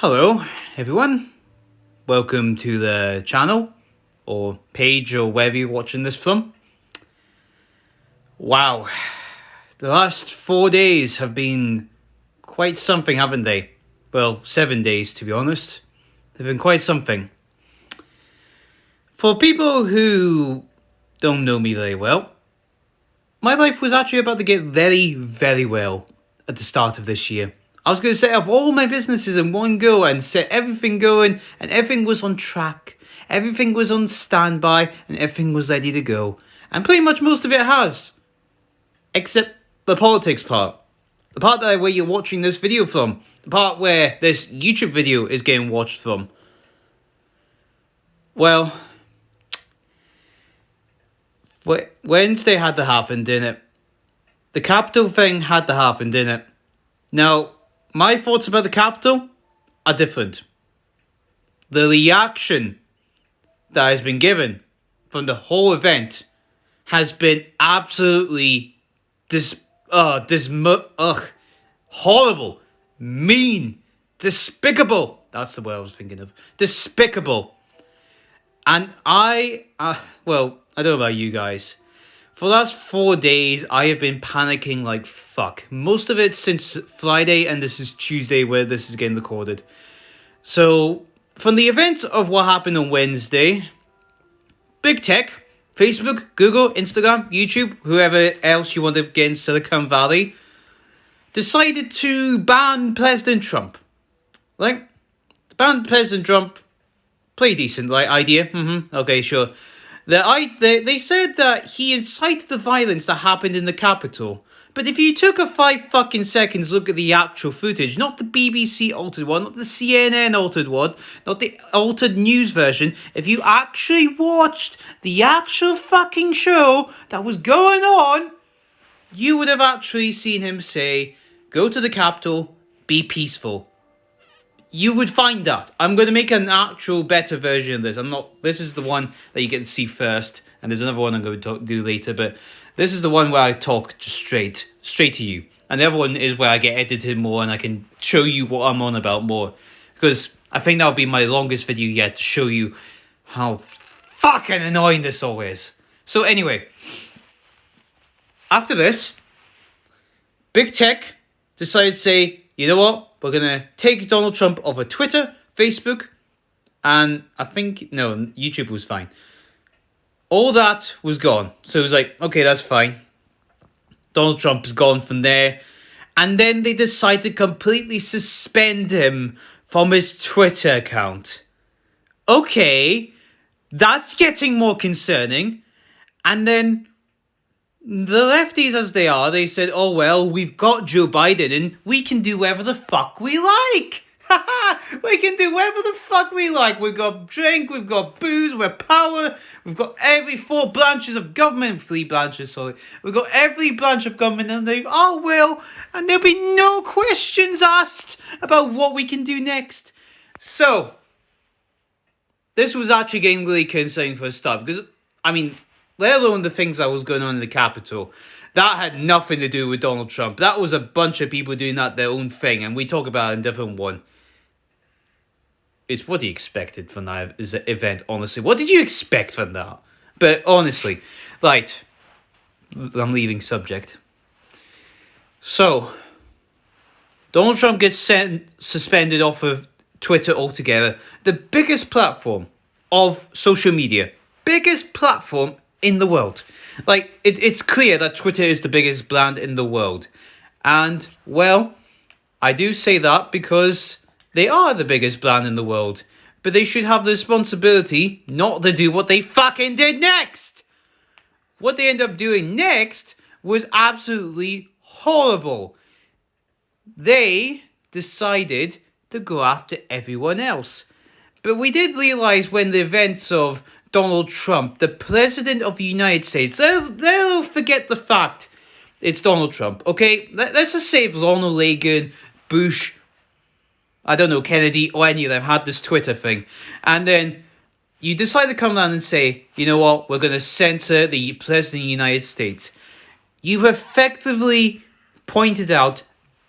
Hello everyone, welcome to the channel or page or wherever you're watching this from. Wow, the last 4 days have been quite something, haven't they? Well, 7 days to be honest. They've been quite something. For people who don't know me very well, my life was actually about to get very, very well at the start of this year. I was going to set up all my businesses in one go and set everything going, and everything was on track. Everything was on standby, and everything was ready to go. And pretty much most of it has. Except the politics part. The part where you're watching this video from. The part where this YouTube video is getting watched from. Well, Wednesday had to happen, didn't it? The capital thing had to happen, didn't it? Now, my thoughts about the capital are different. The reaction that has been given from the whole event has been absolutely horrible, mean, despicable. That's the word I was thinking of. Despicable. And I don't know about you guys. For the last 4 days, I have been panicking like fuck. Most of it since Friday, and this is Tuesday where this is getting recorded. So, from the events of what happened on Wednesday, Big Tech, Facebook, Google, Instagram, YouTube, whoever else you want to get in Silicon Valley, decided to ban President Trump. Like, ban President Trump, pretty decent, like, idea. Okay, sure. They said that he incited the violence that happened in the Capitol. But if you took a 5 fucking seconds look at the actual footage, not the BBC altered one, not the CNN altered one, not the altered news version, if you actually watched the actual fucking show that was going on, you would have actually seen him say, go to the Capitol, be peaceful. You would find that. I'm going to make an actual better version of this. This is the one that you get to see first, and there's another one I'm going to do later, but this is the one where I talk just straight to you. And the other one is where I get edited more and I can show you what I'm on about more. Because I think that'll be my longest video yet to show you how fucking annoying this all is. So anyway, after this, Big Tech decided to say, you know what? We're going to take Donald Trump off of Twitter, Facebook, and YouTube was fine. All that was gone. So it was like, okay, that's fine. Donald Trump is gone from there. And then they decided to completely suspend him from his Twitter account. Okay, that's getting more concerning. And then the lefties, as they are, they said, oh, well, we've got Joe Biden and we can do whatever the fuck we like. We can do whatever the fuck we like. We've got drink, we've got booze, we've got power. We've got every 4 branches of government. 3 branches, sorry. We've got every branch of government and they, oh, well, and there'll be no questions asked about what we can do next. So, this was actually getting really concerning for a start because, let alone the things that was going on in the Capitol. That had nothing to do with Donald Trump. That was a bunch of people doing that their own thing. And we talk about it in a different one. It's what you expected from that event, honestly. What did you expect from that? But honestly, right. I'm leaving subject. So, Donald Trump gets suspended off of Twitter altogether. The biggest platform of social media. Biggest platform in the world. Like, it's clear that Twitter is the biggest brand in the world. And, well, I do say that because they are the biggest brand in the world. But they should have the responsibility not to do what they fucking did next. What they ended up doing next was absolutely horrible. They decided to go after everyone else. But we did realize when the events of Donald Trump, the President of the United States, they'll forget the fact it's Donald Trump, okay? Let's just say if Ronald Reagan, Bush, I don't know, Kennedy, or any of them had this Twitter thing, and then you decide to come down and say, you know what, we're going to censor the President of the United States. You've effectively pointed out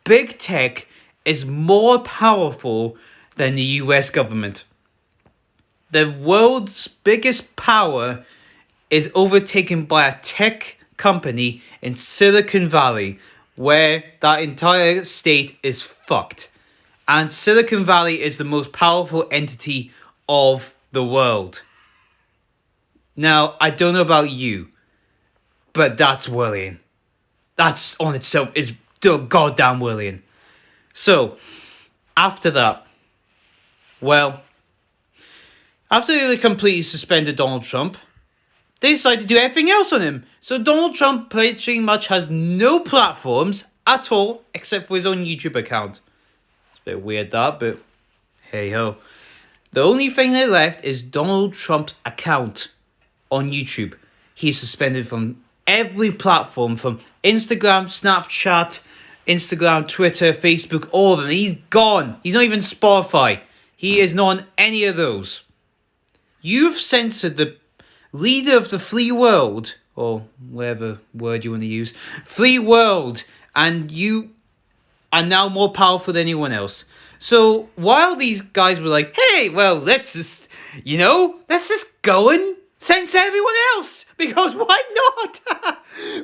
Big Tech is more powerful than the US government. The world's biggest power is overtaken by a tech company in Silicon Valley, where that entire state is fucked. And Silicon Valley is the most powerful entity of the world. Now, I don't know about you, but that's worrying. That's on itself is goddamn worrying. So, after that, well, after they completely suspended Donald Trump, they decided to do everything else on him. So Donald Trump pretty much has no platforms at all, except for his own YouTube account. It's a bit weird that, but hey ho. The only thing they left is Donald Trump's account on YouTube. He's suspended from every platform, from Instagram, Snapchat, Instagram, Twitter, Facebook, all of them. He's gone. He's not even Spotify. He is not on any of those. You've censored the leader of the free world, or whatever word you want to use, free world, and you are now more powerful than anyone else. So while these guys were like, hey, well, let's just go and censor everyone else, because why not?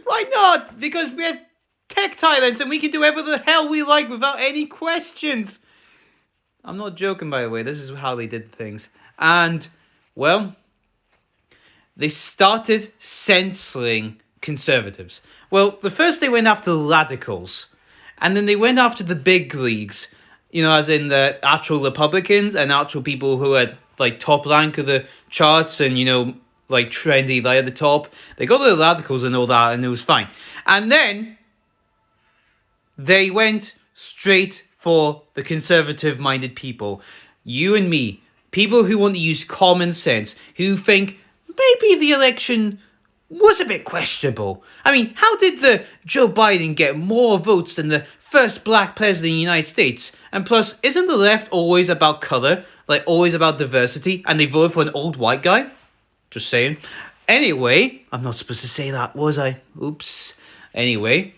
Why not? Because we have tech tyrants and we can do whatever the hell we like without any questions. I'm not joking, by the way. This is how they did things. And, well, they started censoring conservatives. Well, the first they went after radicals, and then they went after the big leagues, as in the actual Republicans and actual people who had, top rank of the charts and, trendy, at the top. They got the radicals and all that, and it was fine. And then they went straight for the conservative-minded people. You and me. People who want to use common sense, who think maybe the election was a bit questionable. I mean, how did the Joe Biden get more votes than the first black president of the United States? And plus, isn't the left always about colour? Always about diversity? And they voted for an old white guy? Just saying. Anyway, I'm not supposed to say that, was I? Oops. Anyway.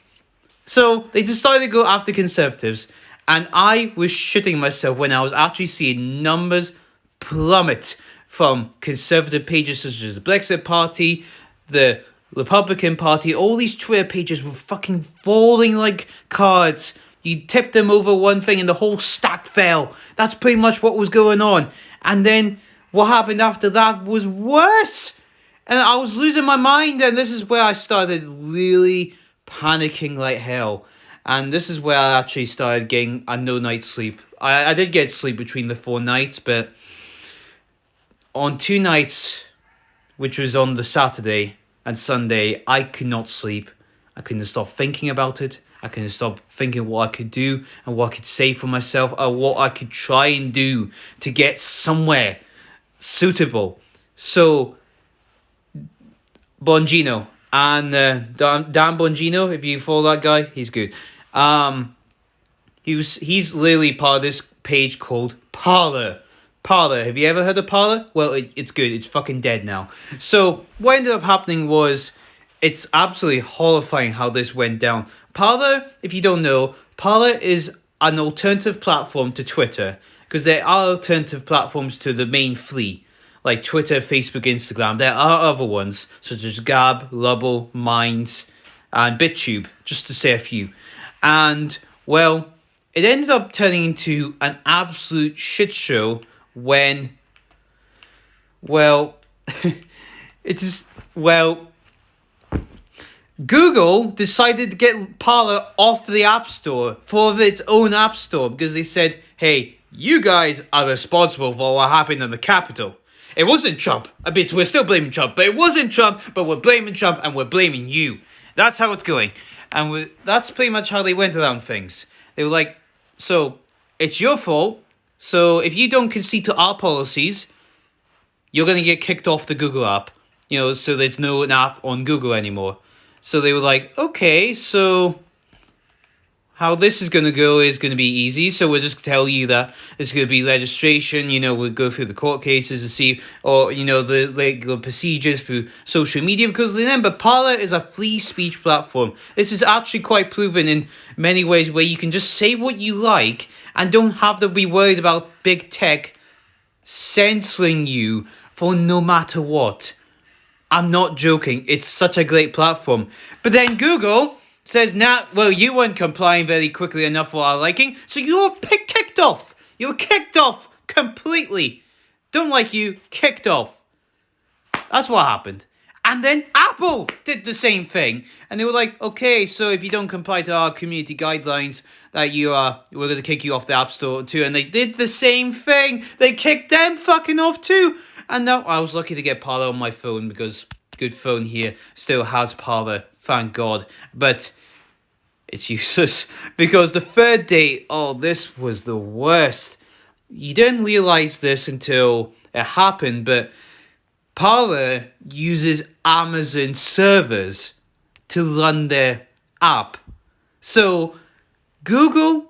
So, they decided to go after conservatives. And I was shitting myself when I was actually seeing numbers plummet from conservative pages such as the Brexit Party, the Republican Party. All these Twitter pages were fucking falling like cards. You tipped them over one thing and the whole stack fell. That's pretty much what was going on. And then what happened after that was worse. And I was losing my mind, and this is where I started really panicking like hell. And this is where I actually started getting a no night's sleep. I did get sleep between the 4 nights, but on 2 nights, which was on the Saturday and Sunday, I could not sleep. I couldn't stop thinking about it. I couldn't stop thinking what I could do and what I could say for myself, or what I could try and do to get somewhere suitable. So, Bongino and Dan Bongino, if you follow that guy, he's good. He's literally part of this page called Parler. Parler, have you ever heard of Parler? Well, it's good. It's fucking dead now. So what ended up happening was, it's absolutely horrifying how this went down. Parler, if you don't know, Parler is an alternative platform to Twitter, because there are alternative platforms to the main three, like Twitter, Facebook, Instagram. There are other ones, such as Gab, Lubble, Minds, and BitTube, just to say a few. And, well, it ended up turning into an absolute shit show when, well, Google decided to get Parler off the App Store for its own App Store, because they said, hey, you guys are responsible for what happened in the Capitol. It wasn't Trump. I mean, we're still blaming Trump, but it wasn't Trump, but we're blaming Trump and we're blaming you. That's how it's going. And that's pretty much how they went around things. They were like, so, it's your fault. So, if you don't concede to our policies, you're going to get kicked off the Google app. So there's no app on Google anymore. So they were like, okay, so how this is going to go is going to be easy. So we'll just tell you that it's going to be registration. We'll go through the court cases to see, or, the legal procedures through social media. Because remember, Parler is a free speech platform. This is actually quite proven in many ways, where you can just say what you like and don't have to be worried about big tech censoring you for no matter what. I'm not joking. It's such a great platform. But then Google says, you weren't complying very quickly enough for our liking, so you were kicked off. You were kicked off completely. Don't like you, kicked off. That's what happened. And then Apple did the same thing. And they were like, okay, so if you don't comply to our community guidelines, that we're going to kick you off the App Store too. And they did the same thing. They kicked them fucking off too. And now I was lucky to get Parler on my phone, because good phone here still has Parler, thank God. But it's useless, because the third day, this was the worst. You didn't realize this until it happened, but Parler uses Amazon servers to run their app. So Google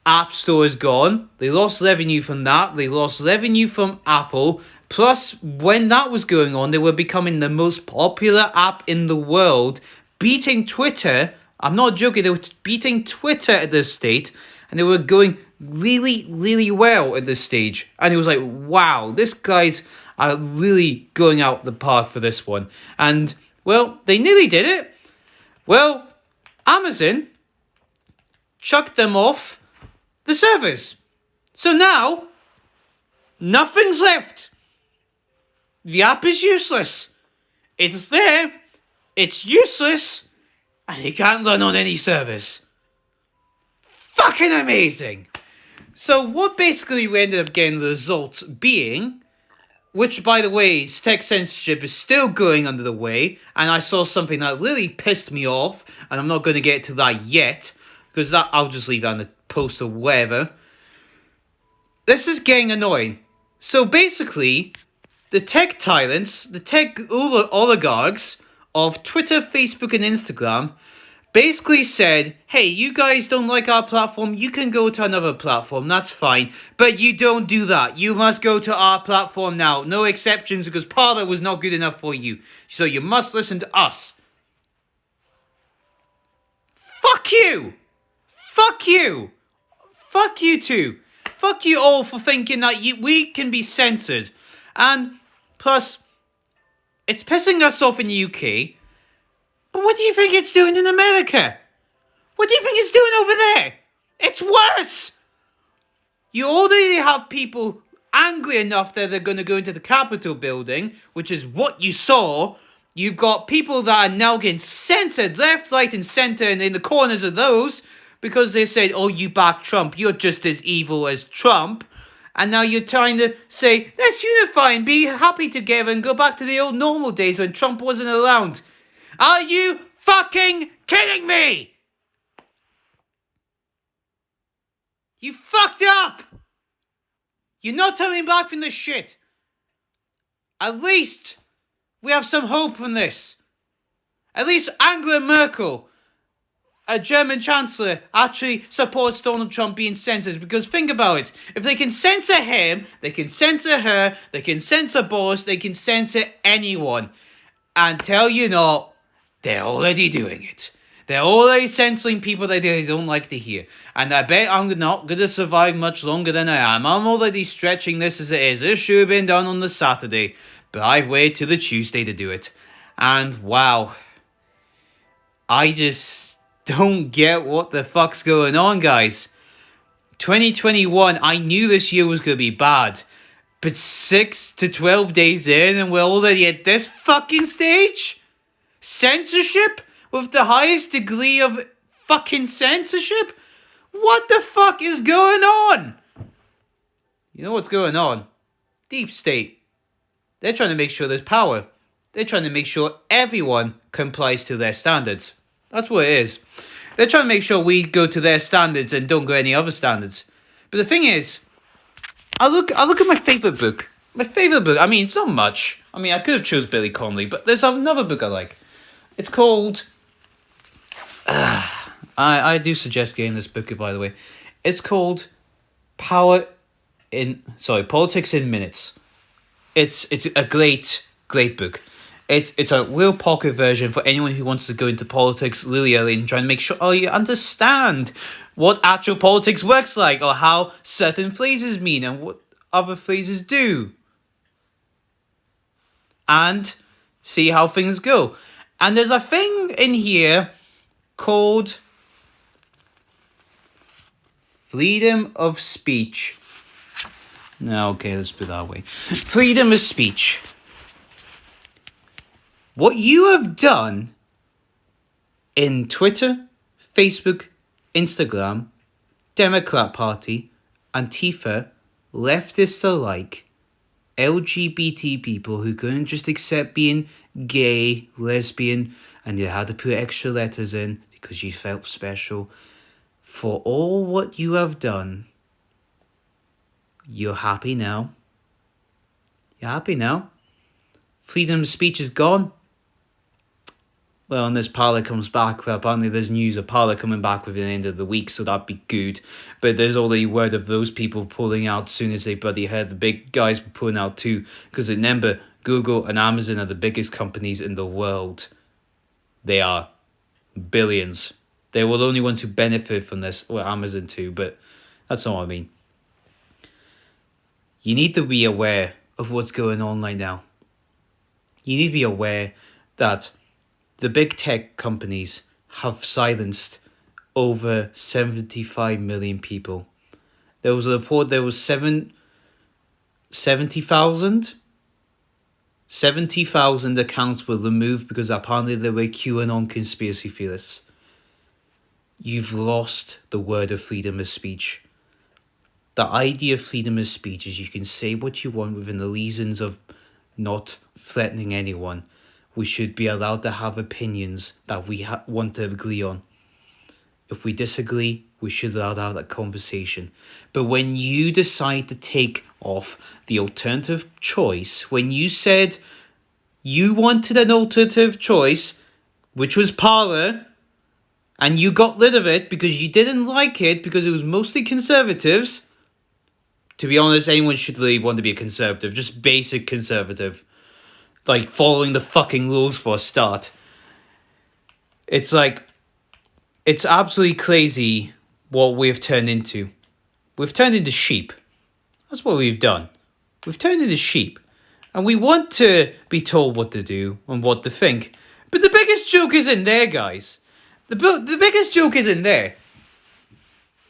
App Store is gone. They lost revenue from that. They lost revenue from Apple. Plus, when that was going on, they were becoming the most popular app in the world, beating Twitter. I'm not joking. They were beating Twitter at this state, and they were going really, really well at this stage. And it was like, wow, these guys are really going out the park for this one. And, they nearly did it. Amazon chucked them off the servers. So now, nothing's left. The app is useless. It's there. It's useless. And it can't run on any servers. Fucking amazing. So what basically we ended up getting the results being, which by the way, tech censorship is still going under the way, and I saw something that really pissed me off, and I'm not going to get to that yet, because that I'll just leave that in the post or whatever. This is getting annoying. So basically, the tech tyrants, the tech oligarchs of Twitter, Facebook, and Instagram basically said, hey, you guys don't like our platform, you can go to another platform, that's fine. But you don't do that. You must go to our platform now. No exceptions, because Parler was not good enough for you. So you must listen to us. Fuck you! Fuck you! Fuck you too. Fuck you all for thinking that we can be censored. And plus, it's pissing us off in the UK. But what do you think it's doing in America? What do you think it's doing over there? It's worse! You already have people angry enough that they're going to go into the Capitol building, which is what you saw. You've got people that are now getting censored left, right, and centre, and in the corners of those, because they said, oh, you back Trump, you're just as evil as Trump. And now you're trying to say, let's unify and be happy together and go back to the old normal days when Trump wasn't around. Are you fucking kidding me? You fucked up! You're not coming back from this shit. At least we have some hope from this. At least Angela Merkel, a German chancellor, actually supports Donald Trump being censored. Because think about it. If they can censor him, they can censor her, they can censor Boris, they can censor anyone. And tell you not, they're already doing it. They're already censoring people that they don't like to hear. And I bet I'm not going to survive much longer than I am. I'm already stretching this as it is. This should have been done on the Saturday. But I've waited till the Tuesday to do it. And wow. I just don't get what the fuck's going on, guys. 2021, I knew this year was going to be bad. But 6 to 12 days in and we're already at this fucking stage? Censorship? With the highest degree of fucking censorship? What the fuck is going on? You know what's going on? Deep state. They're trying to make sure there's power. They're trying to make sure everyone complies to their standards. That's what it is. They're trying to make sure we go to their standards and don't go any other standards. But the thing is, I look at my favourite book. My favourite book, I mean, it's not much. I mean, I could have chose Billy Connolly, but there's another book I like. It's called... I I do suggest getting this book, by the way. It's called Politics in Minutes. It's a great book. It's a little pocket version for anyone who wants to go into politics really early and try and make sure you understand what actual politics works like, or how certain phrases mean and what other phrases do, and see how things go. And there's a thing in here called freedom of speech. No, okay, let's put it that way. Freedom of speech. What you have done in Twitter, Facebook, Instagram, Democrat Party, Antifa, leftists alike, LGBT people who couldn't just accept being gay, lesbian, and you had to put extra letters in because you felt special. For all what you have done, you're happy now. You're happy now. Freedom of speech is gone. Well, unless Parler comes back. Well, apparently there's news of Parler coming back within the end of the week, so that'd be good. But there's already word of those people pulling out as soon as they bloody heard the big guys were pulling out too. Because remember, Google and Amazon are the biggest companies in the world. They are. Billions. They were the only ones who benefit from this. Well, Amazon too, but that's not what I mean. You need to be aware of what's going on right now. You need to be aware that the big tech companies have silenced over 75 million people. There was a report there was 70,000 accounts were removed because apparently they were QAnon conspiracy theorists. You've lost the word of freedom of speech. The idea of freedom of speech is you can say what you want within the reasons of not threatening anyone. We should be allowed to have opinions that we want to agree on. If we disagree, we should allow to have that conversation. But when you decide to take off the alternative choice, when you said you wanted an alternative choice, which was Parler, and you got rid of it because you didn't like it because it was mostly conservatives. To be honest, anyone should really want to be a conservative, just basic conservative. Like following the fucking rules for a start. It's like, it's absolutely crazy what we've turned into. We've turned into sheep. That's what we've done. We've turned into sheep. And we want to be told what to do and what to think. But the biggest joke is in there, guys. The biggest joke is in there.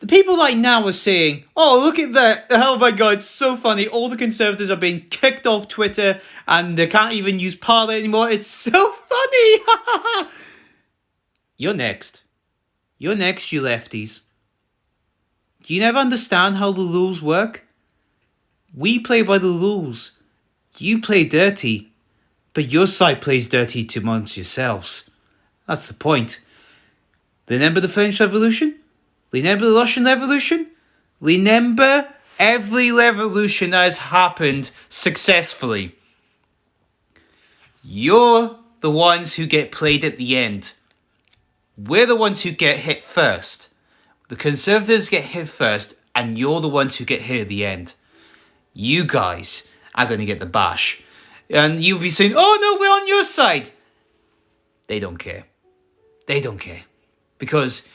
The people right now are saying, oh, look at that. Oh my God, it's so funny. All the conservatives are being kicked off Twitter and they can't even use Parler anymore. It's so funny. You're next. You're next, you lefties. Do you never understand how the rules work? We play by the rules. You play dirty. But your side plays dirty amongst yourselves. That's the point. Remember the French Revolution? Remember the Russian Revolution? Remember every revolution that has happened successfully. You're the ones who get played at the end. We're the ones who get hit first. The conservatives get hit first, and you're the ones who get hit at the end. You guys are going to get the bash. And you'll be saying, oh no, we're on your side. They don't care. They don't care. Because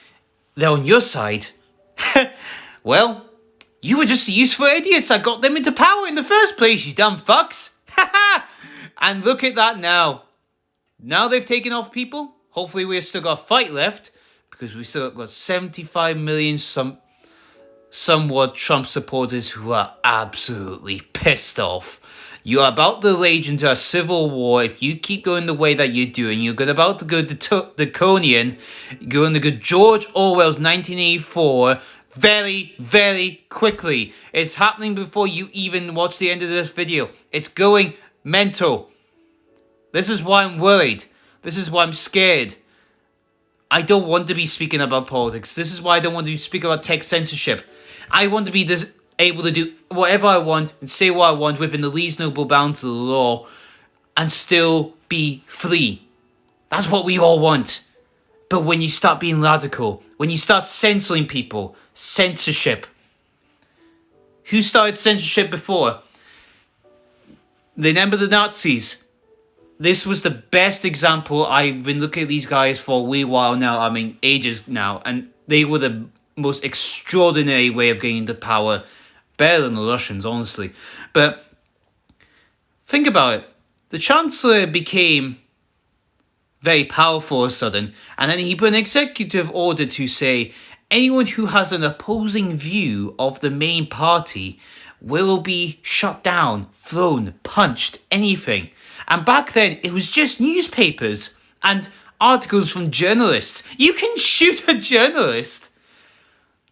they're on your side. Well, you were just useful idiots that got them into power in the first place, you dumb fucks. And look at that now. Now they've taken off people. Hopefully we've still got a fight left. Because we've still got 75 million somewhat Trump supporters who are absolutely pissed off. You're about to rage into a civil war if you keep going the way that you're doing. You're about to go draconian. You're going to go George Orwell's 1984 very, very quickly. It's happening before you even watch the end of this video. It's going mental. This is why I'm worried. This is why I'm scared. I don't want to be speaking about politics. This is why I don't want to speak about tech censorship. I want to be able to do whatever I want and say what I want within the reasonable bounds of the law and still be free. That's what we all want. But when you start being radical, When you start censoring people, censorship. Who started censorship before? Remember the Nazis? This was the best example. I've been looking at these guys for a wee while now. I mean, ages now. And they were the most extraordinary way of getting into power. Better than the Russians, honestly. But think about it. The Chancellor became very powerful all of a sudden. And then he put an executive order to say, anyone who has an opposing view of the main party will be shut down, thrown, punched, anything. And back then, it was just newspapers and articles from journalists. You can shoot a journalist.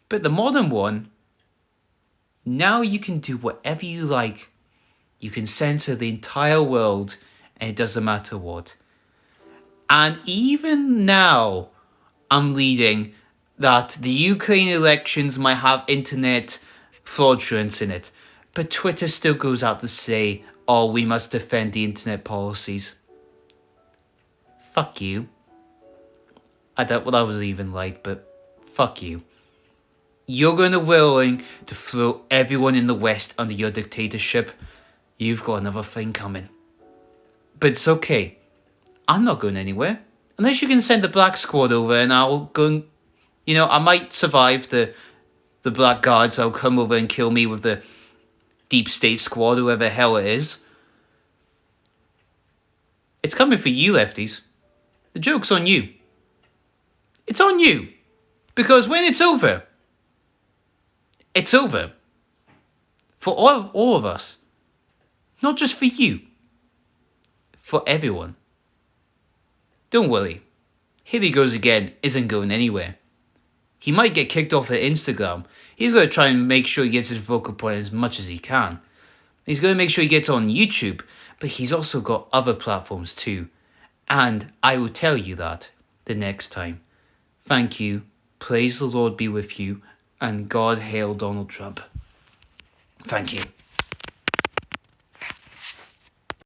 But the modern one, now you can do whatever you like. You can censor the entire world, and it doesn't matter what. And even now, I'm reading that the Ukraine elections might have internet fraudulence in it. But Twitter still goes out to say, oh, we must defend the internet policies. Fuck you. I doubt what I was even like, but fuck you. You're going to be willing to throw everyone in the West under your dictatorship. You've got another thing coming. But it's okay. I'm not going anywhere. Unless you can send the Black Squad over and I'll go and, I might survive the Black Guards. I'll come over and kill me with the Deep State Squad, whoever the hell it is. It's coming for you, lefties. The joke's on you. It's on you. Because when it's over, it's over. For all of us. Not just for you. For everyone. Don't worry. Here he goes again isn't going anywhere. He might get kicked off of Instagram. He's going to try and make sure he gets his vocal point as much as he can. He's going to make sure he gets on YouTube. But he's also got other platforms too. And I will tell you that the next time. Thank you. Praise the Lord be with you. And God hail Donald Trump. Thank you.